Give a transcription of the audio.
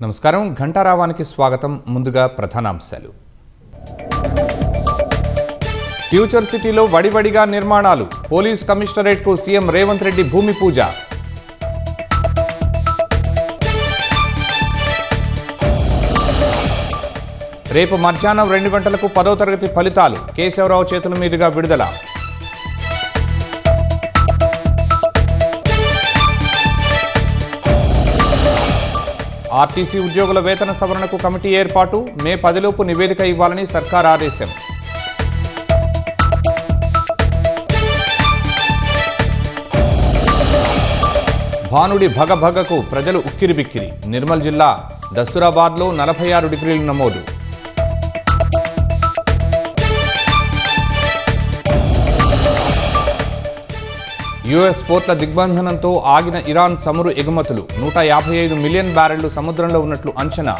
నమస్కారం ఘంటారావానికి స్వాగతం. ముందుగా ప్రధానాంశాలు. ఫ్యూచర్ సిటీలో వడివడిగా నిర్మాణాలు. పోలీస్ కమిషనరేట్కు సీఎం రేవంత్ రెడ్డి భూమి పూజ. రేపు మధ్యాహ్నం 2 గంటలకు 10వ తరగతి ఫలితాలు. కేశవరావు చేతుల మీదుగా విడుదల. ఆర్టీసీ ఉద్యోగుల వేతన సవరణకు కమిటీ ఏర్పాటు. మే 10లోపు నివేదిక ఇవ్వాలని సర్కార్ ఆదేశం. భానుడి భగభగకు ప్రజలు ఉక్కిరిబిక్కిరి. నిర్మల్ జిల్లా దస్తూరాబాద్లో 46 డిగ్రీలు నమోదు. యుఎస్ పోర్ట్ల దిగ్బంధనంతో ఆగిన ఇరాన్ చమురు ఎగుమతులు. 155 మిలియన్ బ్యారెళ్లు సముద్రంలో ఉన్నట్లు అంచనా.